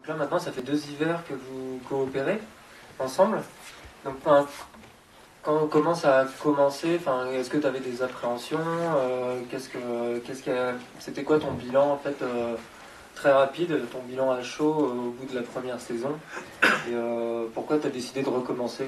là maintenant ça fait 2 hivers que vous coopérez ensemble. Donc comment ça a commencé, est-ce que tu avais des appréhensions, c'était quoi ton bilan en fait très rapide, ton bilan à chaud au bout de la première saison, et pourquoi tu as décidé de recommencer?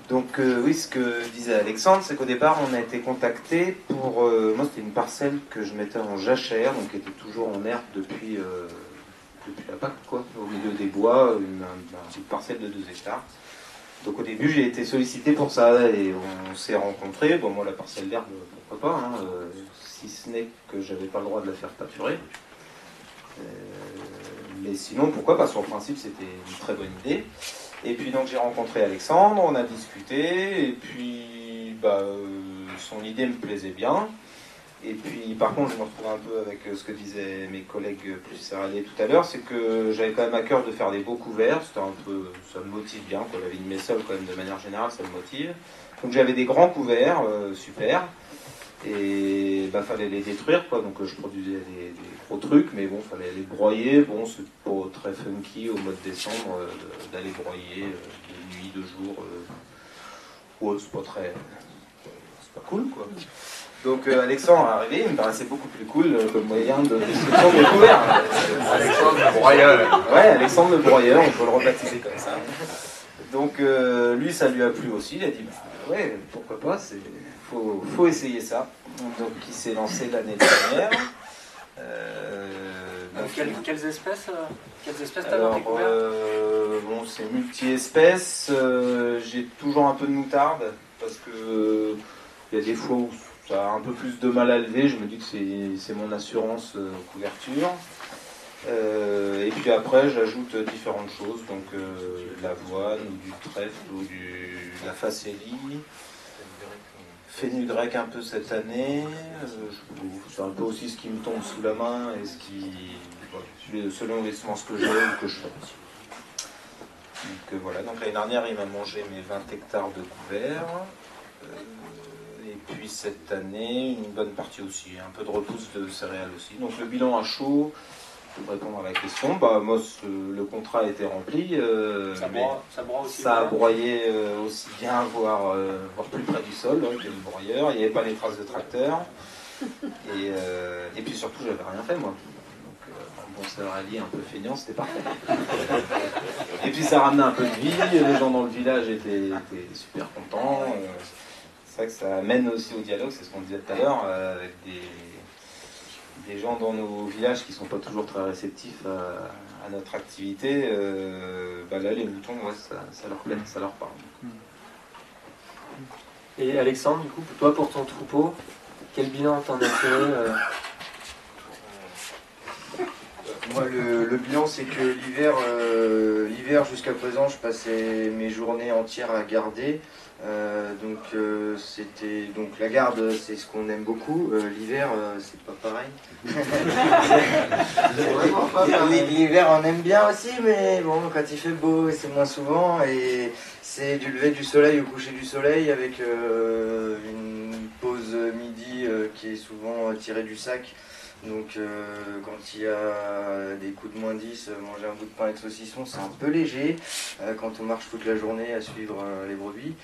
Donc oui, ce que disait Alexandre, c'est qu'au départ on a été contacté pour... moi c'était une parcelle que je mettais en jachère, donc qui était toujours en herbe depuis la Pâque, quoi, au milieu des bois, une petite parcelle de 2 hectares. Donc au début j'ai été sollicité pour ça et on s'est rencontrés. Bon, moi la parcelle d'herbe, pourquoi pas, hein, si ce n'est que j'avais pas le droit de la faire pâturer. Mais sinon pourquoi pas, sur le principe c'était une très bonne idée. Et puis donc j'ai rencontré Alexandre, on a discuté, et puis son idée me plaisait bien. Et puis par contre je me retrouve un peu avec ce que disaient mes collègues plus céréaliers tout à l'heure, c'est que j'avais quand même à cœur de faire des beaux couverts, ça me motive bien, quoi. La vigne Messol quand même de manière générale ça me motive. Donc j'avais des grands couverts, super, et fallait les détruire, quoi. Donc je produisais des gros trucs, mais bon, fallait les broyer. Bon, c'est pas très funky au mois de décembre d'aller broyer de nuit, de jour. Ouais, c'est pas cool, quoi. Donc Alexandre est arrivé, il me paraissait beaucoup plus cool comme moyen de destruction des couverts. Alexandre le broyeur. Ouais, Alexandre le broyeur, on peut le rebaptiser comme ça. Donc lui, ça lui a plu aussi, il a dit ouais, pourquoi pas, faut essayer ça. Donc il s'est lancé l'année dernière. Quelles espèces t'as dans tes couverts? Bon, c'est multi-espèces. J'ai toujours un peu de moutarde parce que il y a des fois où ça a un peu plus de mal à lever. Je me dis que c'est mon assurance couverture. Et puis après, j'ajoute différentes choses, donc de l'avoine, ou du trèfle, ou de la facélie. Fenugrec un peu cette année, c'est un peu aussi ce qui me tombe sous la main et selon les semences que j'ai ou que je fais. Donc voilà, donc l'année dernière il m'a mangé mes 20 hectares de couverts, et puis cette année une bonne partie aussi, un peu de repousse de céréales aussi. Donc le bilan à chaud, pour répondre à la question, moi le contrat a été rempli, ça a broyé aussi bien, voire plus près du sol, que le broyeur. Il n'y avait pas les traces de tracteur, et puis surtout j'avais rien fait moi. Donc un bon céréalier un peu feignant, c'était parfait. Et puis ça ramenait un peu de vie, les gens dans le village étaient super contents. C'est vrai que ça amène aussi au dialogue, c'est ce qu'on disait tout à l'heure, avec des gens dans nos villages qui ne sont pas toujours très réceptifs à notre activité. Là, les moutons, ouais, ça leur plaît, ça leur parle. Et Alexandre, du coup, toi, pour ton troupeau, quel bilan t'en as fait Moi, le bilan, c'est que l'hiver jusqu'à présent, je passais mes journées entières à garder. Donc la garde, c'est ce qu'on aime beaucoup. L'hiver, c'est pas pareil. L'hiver, on aime bien aussi, mais bon, quand il fait beau, c'est moins souvent. Et c'est du lever du soleil au coucher du soleil, avec une pause midi qui est souvent tirée du sac. Donc quand il y a des coups de moins 10, manger un bout de pain avec saucisson, c'est un peu léger. Quand on marche toute la journée à suivre les brebis.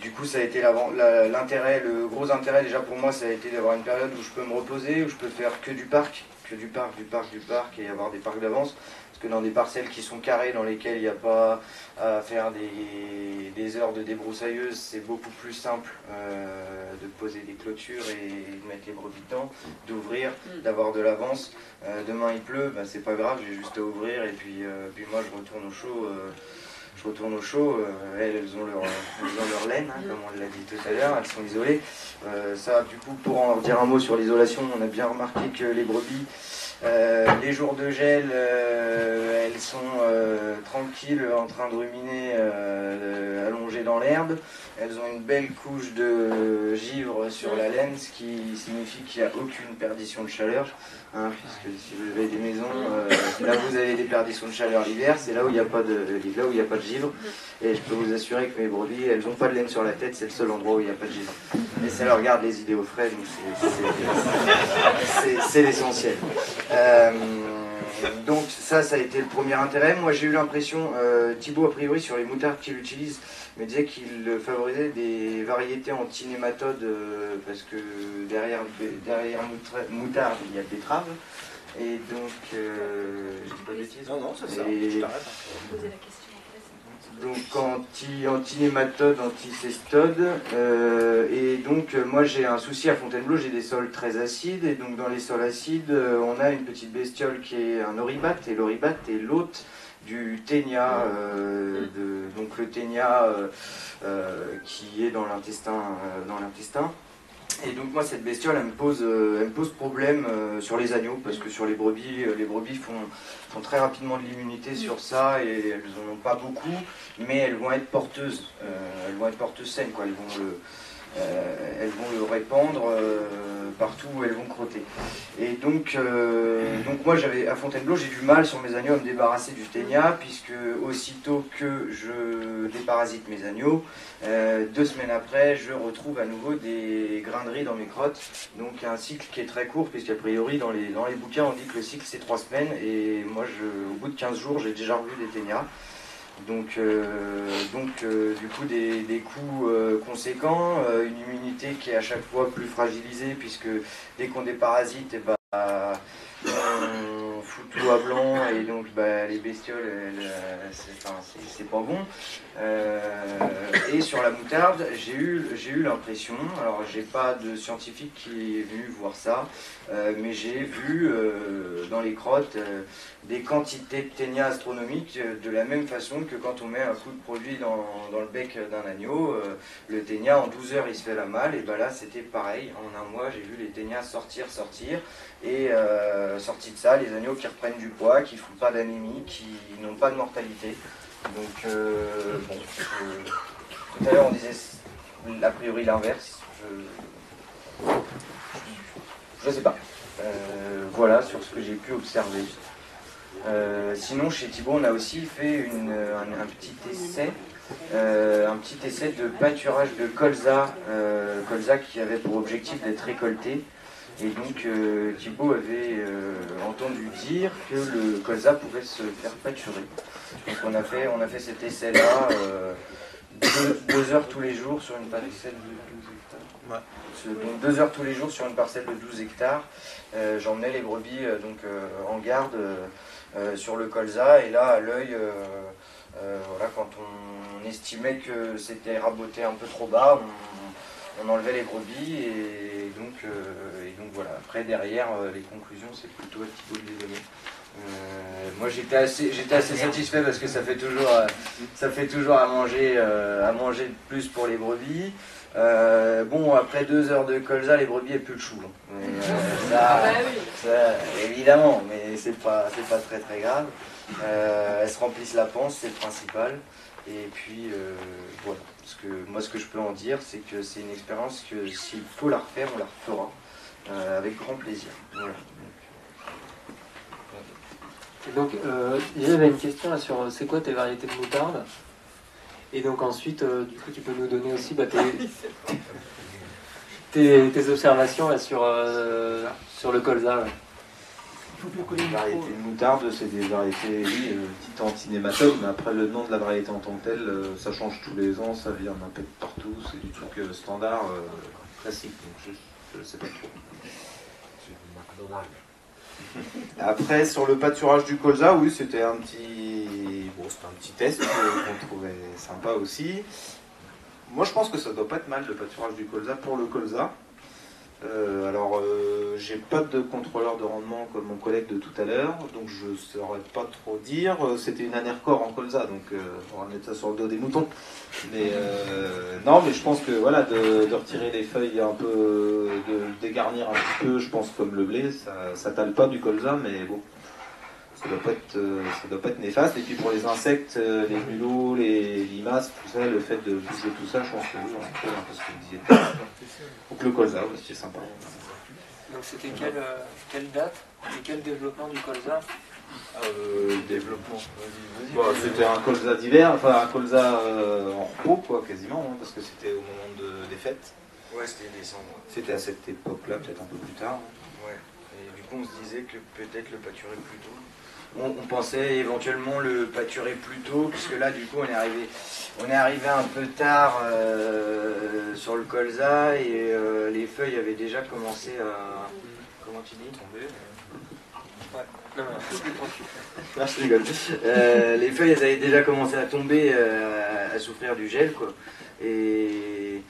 Du coup, ça a été l'intérêt, le gros intérêt déjà pour moi, ça a été d'avoir une période où je peux me reposer, où je peux faire que du parc, et avoir des parcs d'avance. Parce que dans des parcelles qui sont carrées, dans lesquelles il n'y a pas à faire des heures de débroussailleuse, c'est beaucoup plus simple de poser des clôtures et de mettre les brebis dedans, d'ouvrir, d'avoir de l'avance. Demain il pleut, c'est pas grave, j'ai juste à ouvrir et puis moi je retourne au chaud. Elles ont leur laine, comme on l'a dit tout à l'heure, elles sont isolées. Ça, du coup, pour en dire un mot sur l'isolation, on a bien remarqué que les brebis, les jours de gel, elles sont tranquilles en train de ruminer, allongées dans l'herbe. Elles ont une belle couche de givre sur la laine, ce qui signifie qu'il n'y a aucune perdition de chaleur. Puisque si vous avez des maisons, là vous avez des perditions de chaleur l'hiver, c'est là où il n'y a pas de givre. Et je peux vous assurer que mes brebis, elles n'ont pas de laine sur la tête, c'est le seul endroit où il n'y a pas de givre. Et ça leur garde les idées au frais, donc c'est l'essentiel. Donc ça a été le premier intérêt. Moi j'ai eu l'impression, Thibaut a priori sur les moutardes qu'il utilise, me disait qu'il favorisait des variétés anti-nématodes parce que derrière moutarde il y a betterave. Et donc, je dis pas de bêtises. Non, c'est ça, je t'arrête. Poser la question. Donc anti-nématode, anti-cestode. Et donc moi j'ai un souci à Fontainebleau, j'ai des sols très acides. Et donc dans les sols acides, on a une petite bestiole qui est un oribate. Et l'oribate est l'hôte du ténia. Donc le ténia qui est dans l'intestin. Et donc moi cette bestiole elle me pose problème sur les agneaux parce que sur les brebis font très rapidement de l'immunité sur ça et elles n'en ont pas beaucoup mais elles vont être porteuses saines quoi. Elles vont le répandre partout où elles vont crotter. Et donc moi à Fontainebleau j'ai du mal sur mes agneaux à me débarrasser du ténia puisque aussitôt que je déparasite mes agneaux, 2 semaines après je retrouve à nouveau des graineries dans mes crottes. Donc un cycle qui est très court puisqu'a priori dans les bouquins on dit que le cycle c'est 3 semaines et moi au bout de 15 jours j'ai déjà revu des ténias. Donc du coup des coûts conséquents, une immunité qui est à chaque fois plus fragilisée puisque dès qu'on déparasite, on fout tout à blanc et donc les bestioles, c'est pas bon. Et sur la moutarde, j'ai eu l'impression, alors j'ai pas de scientifique qui est venu voir ça, mais j'ai vu dans les crottes des quantités de ténia astronomiques de la même façon que quand on met un coup de produit dans le bec d'un agneau, le ténia en 12 heures il se fait la malle, et là c'était pareil, en un mois j'ai vu les ténias sortir, et sortis de ça, les agneaux qui reprennent du poids, qui ne font pas d'anémie, qui n'ont pas de mortalité. Donc tout à l'heure on disait a priori l'inverse, je sais pas. Voilà sur ce que j'ai pu observer. Sinon chez Thibaut on a aussi fait un petit essai de pâturage de colza qui avait pour objectif d'être récolté. Et donc Thibaut avait entendu dire que le colza pouvait se faire pâturer. Donc on a fait cet essai-là 2 heures tous les jours sur une parcelle de 12 hectares. Ouais. Donc 2 heures tous les jours sur une parcelle de 12 hectares. J'emmenais les brebis en garde sur le colza et là à l'œil, quand on estimait que c'était raboté un peu trop bas, on enlevait les brebis et donc voilà. Après derrière les conclusions c'est plutôt à Thibaut de les donner. Moi j'étais assez satisfait parce que ça fait toujours à manger de plus pour les brebis. Après 2 heures de colza les brebis elles puent le chou. Ça, évidemment, mais c'est pas très très grave. Elles se remplissent la panse, c'est le principal. Et puis voilà. Ce que je peux en dire, c'est que c'est une expérience que s'il faut la refaire, on la refera avec grand plaisir. Voilà. Et donc, j'avais une question là, sur c'est quoi tes variétés de moutarde. Et donc ensuite, du coup, tu peux nous donner aussi tes observations là, sur le colza. Ouais. Les variétés de moutarde, c'est des variétés dites anti-nématodes, mais après le nom de la variété en tant que telle, ça change tous les ans, ça vient un peu de partout, c'est du truc standard, classique, donc je ne sais pas trop. Après, sur le pâturage du colza, oui, c'était un petit test qu'on trouvait sympa aussi. Moi, je pense que ça doit pas être mal le pâturage du colza pour le colza. J'ai pas de contrôleur de rendement comme mon collègue de tout à l'heure, donc je saurais pas trop dire. C'était une année record en colza, donc on va mettre ça sur le dos des moutons. Mais non, mais je pense que voilà, de retirer les feuilles un peu, de dégarnir un petit peu, je pense comme le blé, ça tale pas du colza, mais bon, ça doit pas être néfaste. Et puis pour les insectes, les mulots, les limaces, tout ça, le fait de bouger tout ça, je pense que oui, on peut un peu ce que vous disiez. Donc le colza, oui, c'est sympa. Donc c'était quelle date et quel développement du colza? Développement. C'était un colza d'hiver, enfin un colza en repos, quoi, quasiment, hein, parce que c'était au moment des fêtes. Ouais, c'était décembre. C'était à cette époque-là, peut-être un peu plus tard. Ouais. Et du coup, on se disait que peut-être le pâturer plus tôt. On pensait éventuellement le pâturer plus tôt, puisque là, du coup, on est arrivé un peu tard sur le colza et les feuilles avaient déjà commencé à. Comment tu dis? Tomber. Ouais. Non, Ah, je rigole. Les feuilles, elles avaient déjà commencé à tomber, à souffrir du gel, quoi. Et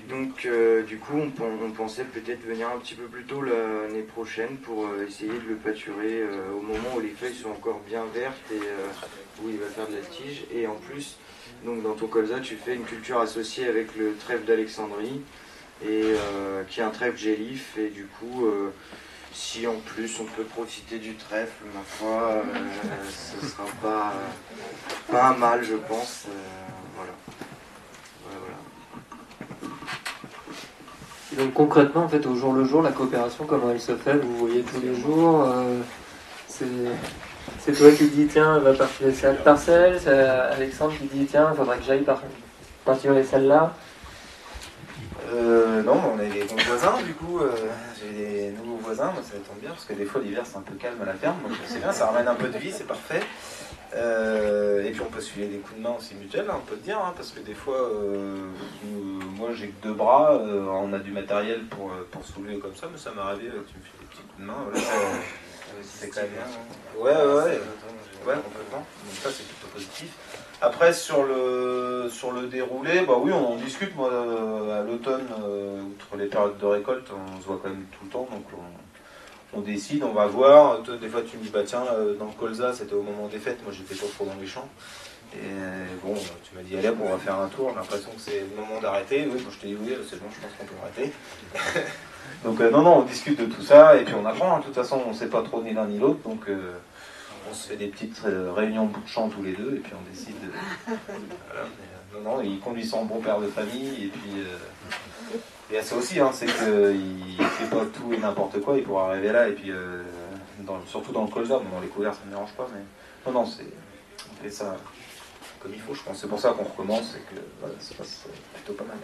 donc, du coup, on pensait peut-être venir un petit peu plus tôt l'année prochaine pour essayer de le pâturer au moment où les feuilles sont encore bien vertes et où il va faire de la tige. Et en plus, donc dans ton colza, tu fais une culture associée avec le trèfle d'Alexandrie, et qui est un trèfle gélif. Et du coup, si en plus on peut profiter du trèfle, ma foi, ce sera pas un mal, je pense. Voilà. Et donc concrètement, en fait, au jour le jour, la coopération, comment elle se fait? Vous voyez tous les jours, c'est toi qui dis tiens, va partir cette parcelle, c'est Alexandre qui dit tiens, il faudrait que j'aille partir celle-là. Non, on a des bons voisins, du coup, j'ai des nouveaux voisins, moi ça tombe bien, parce que des fois l'hiver c'est un peu calme à la ferme, donc c'est bien, ça ramène un peu de vie, c'est parfait. Et puis on peut se filer des coups de main aussi mutuels, hein, on peut te dire, hein, parce que des fois, moi j'ai que 2 bras, on a du matériel pour soulever comme ça, mais ça m'est arrivé que tu me files des petits coups de main, voilà, c'est quand même bien. Ouais, complètement, donc ça c'est plutôt positif. Après sur le déroulé, bah oui, on en discute. Moi, à l'automne, outre les périodes de récolte, on se voit quand même tout le temps, donc on décide, on va voir. Toi, des fois tu me dis bah tiens, dans le colza c'était au moment des fêtes, moi j'étais pas trop dans les champs. Et bon, tu m'as dit allez, on va faire un tour, j'ai l'impression que c'est le moment d'arrêter. Oui, bon, je t'ai dit oui, c'est bon, je pense qu'on peut arrêter. Donc non, on discute de tout ça, et puis on apprend, hein. De toute façon on sait pas trop ni l'un ni l'autre, donc on se fait des petites réunions bout de champ tous les deux, et puis on décide. Voilà. Non, il conduit son bon père de famille, et puis et ça aussi, hein, c'est qu'il fait pas tout et n'importe quoi, il pourra arriver là, et puis surtout dans le colza, bon, dans les couverts ça ne me dérange pas, mais non, on fait ça comme il faut, je pense. C'est pour ça qu'on recommence, et que voilà, ça passe plutôt pas mal.